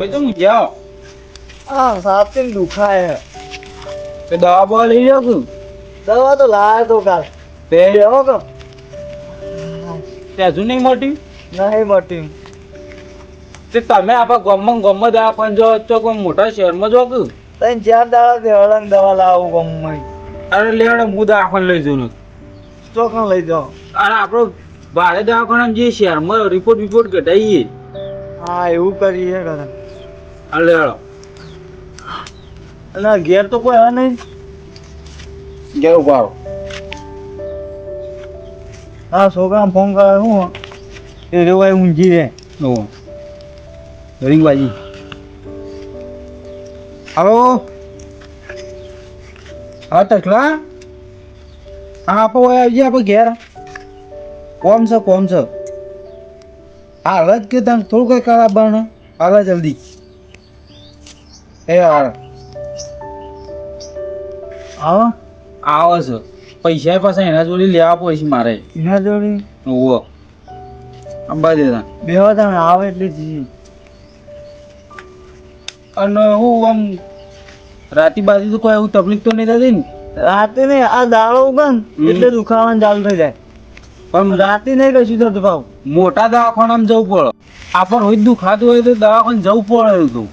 ભાઈ તમે જાઓ હા સાપથી દુખાય તે દવા બવા લઈ જાઓ છું દવા તો લાવે તો કાલ તે લેવો કે તે હજુ નહીં મોટી નહીં મટી તે તમે આપણા ગામમાં દવા પણ જો તો કોઈ મોટા શહેરમાં જો કે તને 4 દાડા થી હળંગ દવા લાવું ગમે અરે લેવડે હું દવાખાને લઈ જઉં ચોકન લઈ જાઓ અરે આપણો ભારે દવાખાના જે શહેરમાં રિપોર્ટ કઢાવીએ હા એવું કરીએ કરે અરે લેવડો અને ઘેર તો કોઈ હે નહીં ઘેર ઉભારો હા છોકરા ફોન કરે શું એ રેવાય ઊંઘી રે ઓ રીંગબાજી હલો હા ટકલા હા આપો આવી આપણે ઘેર કોમ છે હાલ જ કે તને થોડું કંઈ ખરાબ બને હાલ જલ્દી એ હાલ આવો આવે છે પૈસા પાછા એના જોડે લેવા પડશે મારે એના જોડી ઓવો અંબા દેતા બેવા તમે આવે એટલે જી અને હું આમ રાતી બાજી તો કોઈ એવું તકલીફ તો નહીં થતી ને રાતે નહીં આ દાડો ઉગન એટલે દુખાવાનું ચાલુ થઈ જાય પણ રાતે નહીં કશું થતું ભાવ મોટા દવાખાનામાં જવું પડે આપણને રોજ દુખાતું હોય તો દવાખાને જવું પડે તું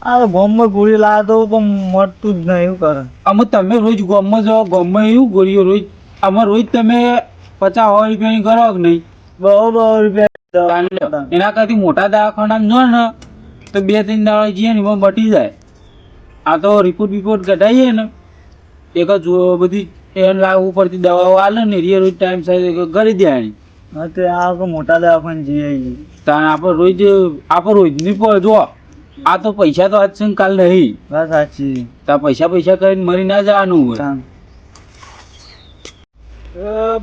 આ ગોમમાં ગોળી લાવે તો પણ મળતું જ નહીં એવું કરે અમે તમે રોજ ગામમાં જાઓ ગામમાં એવું ગોળીઓ રોજ અમે રોજ તમે 50-100 રૂપિયાની કરો કે નહીં બહુ રૂપિયા એના કરતી મોટા દવાખાનામાં જો ને તો 2-3 દાડા જઈએ ને એમાં મટી જાય આ તો રિપોર્ટ કઢાવીએ ને એક જ બધી એને લાગવું પડતી દવાઓ આલે ને એ રોજ ટાઈમ સાથે કરી દેવાની હા તે આ તો મોટા દવાખાને જઈએ તાણ આપણે રોજની પર જો આ તો પૈસા તો આજ છે ને કાલ નહીં વાત સાચી તાર પૈસા કરીને મરી ના જવાનું હોય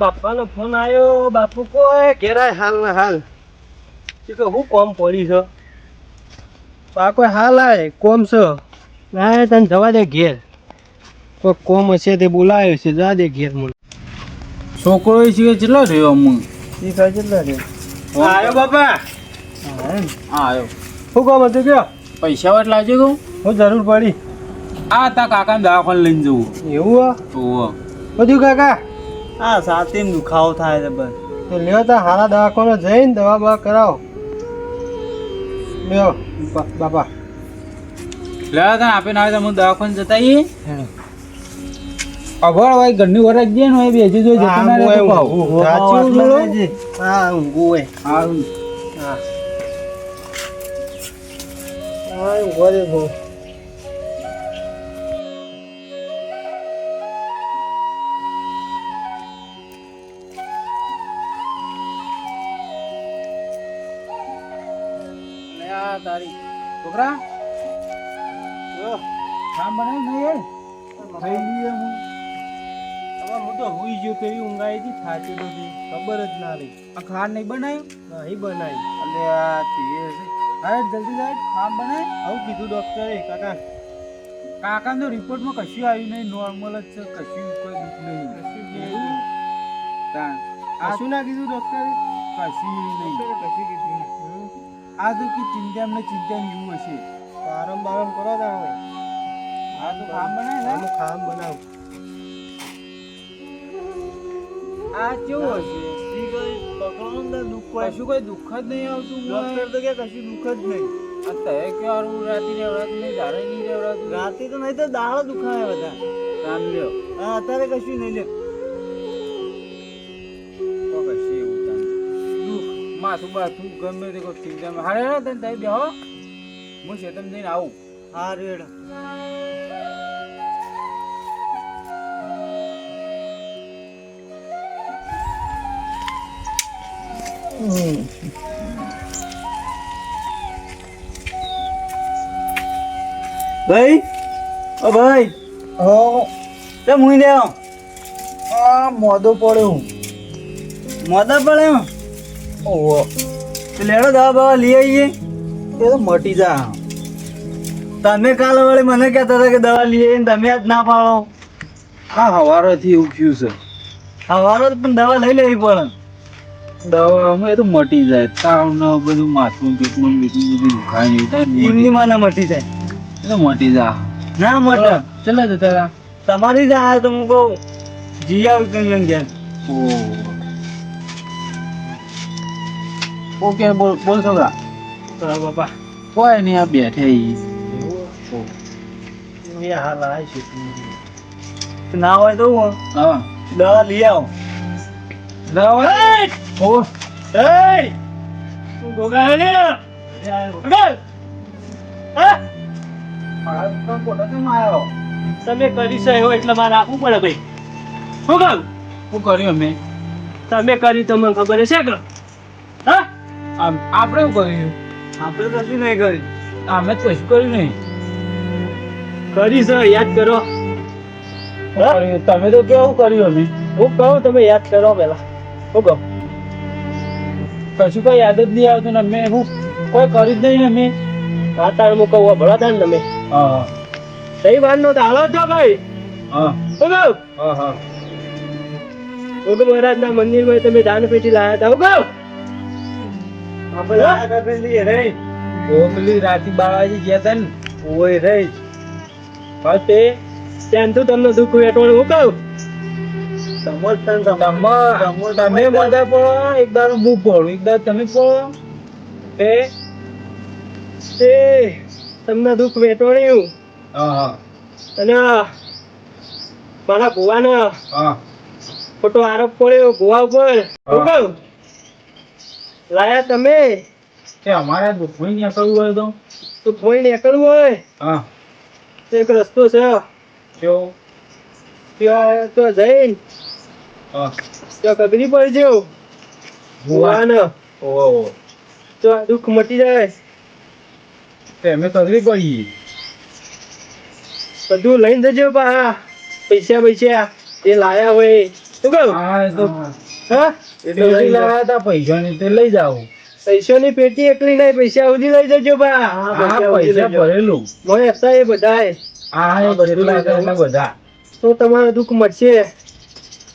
બાપાનો ફોન આવ્યો બાપુ કોઈ ઘેરાય હાલ ને હાલ કે હું કોમ પડી છે આ કોઈ હાલ આય કોમ છે ના તને જવા દે ઘેર કોઈ કોમ હશે તે બોલાયો છે જા દે ઘેર મને છોકરો એ છે કેટલો રહ્યો અમુક ઈ કઈ કેટલા રે આવ્યો બાપા હા આવ્યો શું કામ હતું કયો પૈસા વાત લાવજો કહું હું જરૂર પડી આ તા કાકાને દવાખાને લઈને જવું એવું હા ઓહો બધું કાકા હા સાતીમ દુખાવો થાય છે બસ તો લ્યો તા હારા દવાખાને જઈને દવા બવા કરાવો લ્યો બાપા લેવા તા આપીને આવે તો દવાખાને જતા આવીએ અભળ હોય ઘરની વરસ દે ને બેસી જો જતો ના રહે તો કહું. હા ઊંઘું હોય હારું. હા ઊંઘવા દે બહુ લે આ તારી છોકરા ખામ બનાવ નહીં ખાઈ લઈએ હું હું તો હુઈ ગયો કેવી ઊંઘ આવી હતી થાકી બધી ખબર જ ના રહી આ ખાંડ નહીં બનાવ્યું નહીં બનાવી એટલે આ ધીરે છે અરે જલ્દી જાય ખાંડ બનાય આવું કીધું ડોક્ટરે કાકા કાકાનો રિપોર્ટમાં કશું આવ્યું નહીં નોર્મલ જ છે કશું કોઈ દુઃખ નહીં તાણ આ શું ના કીધું ડોક્ટરે કશું નહીં કશું કીધું આ તો કે ચિંતા જેવું હશે આરામ બારામ કરો તા હવે આ તો ખાંડ બનાય ને હું ખામ બનાવું આ કેવું હશે કશું કોઈ દુઃખ જ નહીં આવતું ડોક્ટર તો કે કશું દુઃખ જ નહીં આ તે કે હારું રાતે રહેવડાતું નહીં દાડે નહીં રહેવડાતું રાતે તો નહીં તો દાડો દુખાય બધા કામ લ્યો હા અત્યારે કશું નહીં લે તો કશું એવું તાન દુઃખ માથું બાથું ગમે તે કોઈ ચિંતા હારે તને તઈ બેહો હું શેતમ જઈને આવું હા રેડ ભાઈ ઓ ભાઈ હો તે મુઈ દે આ મોદો પડ્યો મોદા પડે ઓહો તો લેડો દવા બવા લઈ આવીએ એ તો મટી જા તમે કાલ વળી મને કહેતા હતા કે દવા લઈ આવીને તમે આજ ના પાડો આ હવારેથી એવું થયું છે સવારો પણ દવા લઈ લેવી પડે દવામાં એ તો મટી જાય તાવ ને બધું માથું પેટમાં બીજું બધું દુખાય નહીં થાય એમની માં ના મટી જાય એ તો મટી જા ના મટે ચલા જતા રા તમારી જ આ તો હું કહું જી આવ કઈ ગયા ઓકે બોલ બોલ છોકરા બાપા કોઈ નહીં આ બેઠે ઈ. હાલ આવે છે ના હોય તો હું હા દવા લઈ આવો દવા ઓ Hey! Gua ni. Betul. હા તમે કરી છે એટલે મારે આપવું પડે ભાઈ શું કહું શું કર્યું અમે તમે કરી તમને ખબર છે કે હા આપણે શું કર્યું આપણે કશું નહીં કરી અમે તો કશું કર્યું નહીં કરી છે યાદ કરો કર્યું. તમે તો કેવું કર્યું અમે હું કહું તમે યાદ કરો પેલા હું કહું કશું કઈ યાદ જ નહીં આવતું ને અમે હું કોઈ કર્યું જ નહીં ને અમે વાતાવરણ હું કહું ભળો હતા ને તમે હા સહી વાત નો હાલો છો ભાઈ હા હું કહું હા હા ઓગ મહારાજના મંદિરમાં તમે દાન પેટી લાયા હતા હું કહું આપણે લાયા પેટી રે ઓ પેલી રાતી 12 વાગે ગયા હતા ને ઓય રે બસ તે ત્યાં તો તમને દુઃખ વેઠવાનું હું કહું તમે બધા પડો એક દાડો હું પડું એક દાડો તમે પડો તે તમને દુઃખ વેઠવાનું હા અને મારા ભુવાનો હા ખોટો આરોપ પડ્યો ભુવા ઉપર હું કહું લાયા તમે તે અમારે દુઃખમાં નહીં કરવું હોય તો કોઈ નીકળવું હોય હા તો એક રસ્તો છે કેવો ત્યાં તો જઈને હા ત્યાં કબરી પડી જવું ભુવાનો ઓહો તો આ દુઃખ મટી જાય તે અમે તકલીફ પડી બધું લઈને જજો પા પૈસા એ લાયા હોય શું કહું હા એ તો હા એટલે લાયા હતા પૈસાની તે લઈ જાઓ પૈસાની પેટી એકલી નહીં પૈસા સુધી લઈ જજો બા હા પૈસા ભરેલું મોય હસા એ બધાય હા એ ભરેલા હતા એટલા બધા તો તમારું દુઃખ મટશે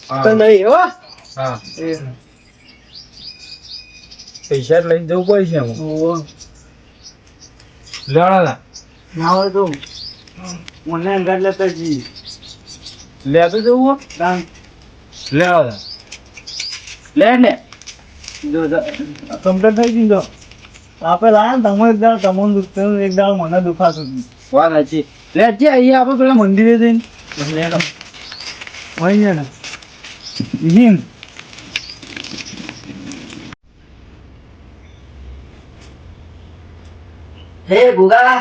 હા. તો નહીં હો હા પૈસા લઈને જવું પડશે હું લેવાના ના હોય તો મને અંગાત લેતા જી લેતો જવું હો? લેવાના લે ને જો કમ્પ્લીટ થઈ ગઈ તો આપણે લાયા ને તમે એક દાડ તમને દુખતું એક દાડ મને દુખાતું વાત સાચી લે જે અહીંયા આપણે પેલા મંદિરે જઈને હોય ને હિમ હે ભોગા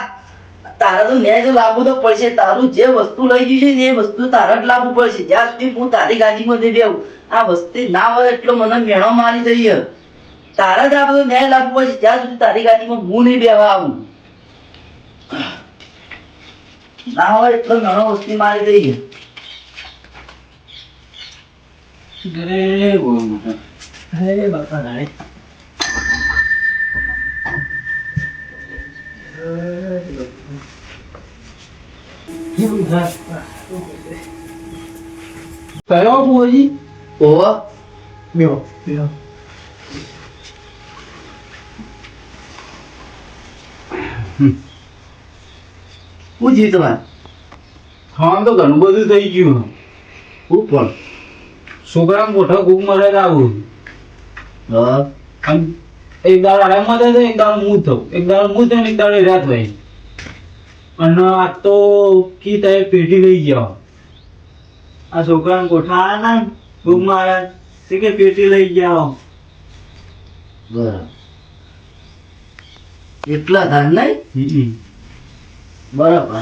તારે તો મેં જો લાવવું તો પડશે તારું જે વસ્તુ લઈ ગયું છે ને એ વસ્તુ તારે જ લાવવું પડશે જ્યાં સુધી હું તારી ગાડીમાં નહીં બેહું આ વસ્તુ ના હોય એટલો મને મેણો મારી જઈએ તારે જ આ બધું ન્યાય લાવવું પડશે જ્યાં સુધી તારી ગાડીમાં હું નહીં બેહવા આવું ના હોય એટલો મેણો વસ્તી મારી જઈએ હે બાપા રાણી કયો બુઆજી ઓહો બેહો બેહો હું જીવ તમારે હા તો ઘણું બધું થઈ ગયું હું પણ છોકરાને મોટા કુક મરે આવું હા અને એક દાડો આરામમાં થાય એક દાડો હું થઉં એક દાડો હું થઉં એક દાડો રાત હોય અને આ તો કી તારે પેટી લઈ ગયા આ છોકરાને કોઠા આયા ને ભૂખ મારા તે કે પેટી લઈ ગયા બરાબર એટલા ધાન નહીં બરાબર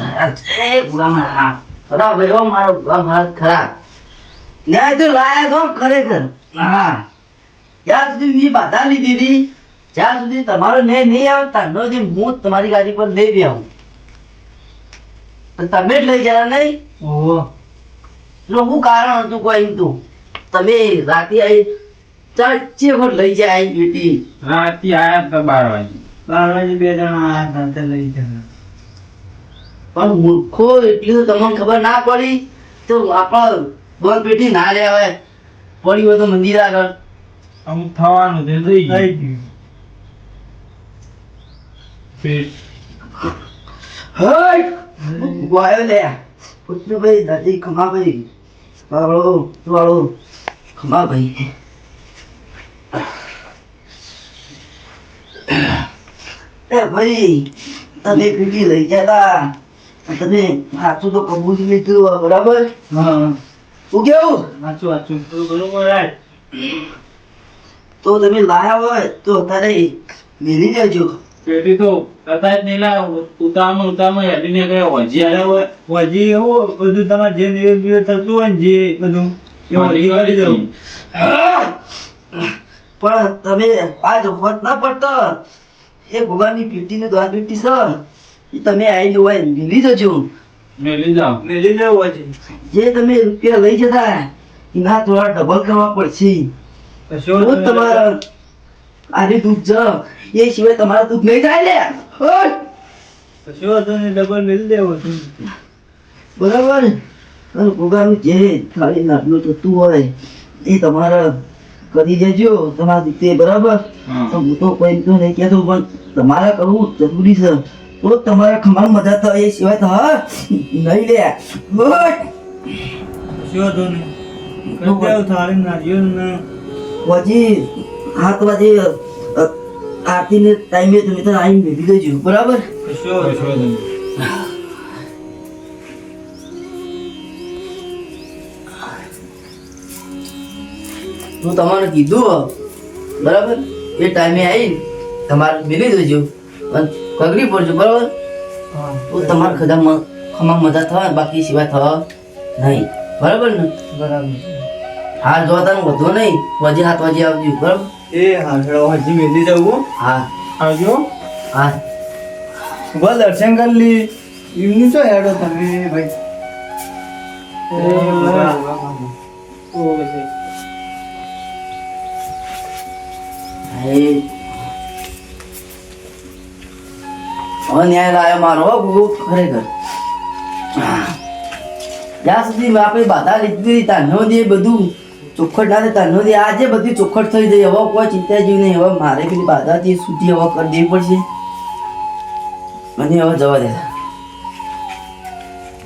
એ ગુલામાં હા ખરાબ એવો મારો ગુલામ હાથ ખરાબ ન્યાય તો લાયા તો ખરેખર હા જ્યાં સુધી મેં બાધા લીધી હતી જ્યાં સુધી તમારો ન્યાય નહીં આવે ત્યારનો જે હું તમારી ગાડી પર લઈ બી આવું તો તમે જ લઈ જરા નહીં ઓહો જો શું કારણ હતું કોઈ એમ તું તમે રાતે આવી ચાચી વખત લઈ જાય આવી બેટી રાતે આયા હતા 12 વાગે 12 વાગે 2 જણા આયા હતા તે લઈ ગયા પણ મૂર્ખો એટલી તો તમને ખબર ના પડી તો આપણા બંધ પેટી ના લેવાય પડી હોય તો મંદિર આગળ અમુક થવાનું તે થઈ થઈ ગયું ગયું. પેટ હઈ ગોયો લે પુષ્ણુ ભાઈ દાદી ખમા ભાઈ વાળો ખમા ભાઈ એ ભાઈ તમે પીટી લઈ ગયા તા તમે સાચું તો કબૂલ લીધું બરાબર હા હું કેવું સાચું સાચું તો બરોબર રાઈટ તો તમે લાયા હોય તો અત્યારે મેલી દેજો પેટી તો કદાચ નહીં લાવ ઉતામાં હેડીને ગયો હજી આવ્યો હોય હજી એવું બધું તમારે જે નિવેદ થતું હોય ને જે બધું એવું હજી કરી દઉં. પણ તમે આજ વખત ના પડતો એ ભગવાનની પીટીની દ્વાર પીટી છે એ તમે આવી હોય મેલી જજો મેલી જાઓ મેલી લેવું હજી. જે તમે રૂપિયા લઈ જતા એના થોડા ડબલ કરવા પડશે કશો તો તમારા આજે દૂધ જ એ સિવાય તમારા દૂધ નહીં થાય લે હોય. કશો હતો ને ડબલ મેલી દેવો છું. બરાબર અને ભગવાનનું જે થાળી નાટલું થતું હોય એ તમારે કરી દેજો તમારા રીતે બરાબર હા. તો હું તો કોઈ તો નહીં કહેતો પણ તમારે કરવું જરૂરી છે તો જ તમારે ખમાણ મજા થાય એ સિવાય તો હા નહીં લે હોય. કશો હતો ને કરી દેવું થાળી નારિયેળ ને પછી 7 વાગે આરતી ને ટાઈમે તમે તો આવીને ભેગી દેજો બરાબર કશો કશો નહીં. હું તમારે કીધું બરાબર એ ટાઈમે આવીને તમારે મેળવી દેજો અને પગડી પડજો બરાબર તો તમારે ખમા મજા થાય બાકી સિવાય થવા નહીં બરાબર ને બરાબર. હાલ જોતા વધુ નહીં વજે 7 વાગે આવજો બરાબર એ હા હેડો હજી મેલી જવું હા આવજો. હા ઉભા દર્શન કરી લી એમનું શું હેડો તમે ભાઈ હવે ન્યાય લાયો મારો હો ગુરુ ખરેખર જ્યાં સુધી આપણે બાધા લીધી તાનો દે બધું ચોખ્ખટ ના તાનો દે આજે બધી ચોખ્ખટ થઈ ગઈ હવે કોઈ ચિંતા જેવી નહીં હવે મારે પેલી બાધાથી સૂટી હવે કરી દેવી પડશે મને હવે જવા દે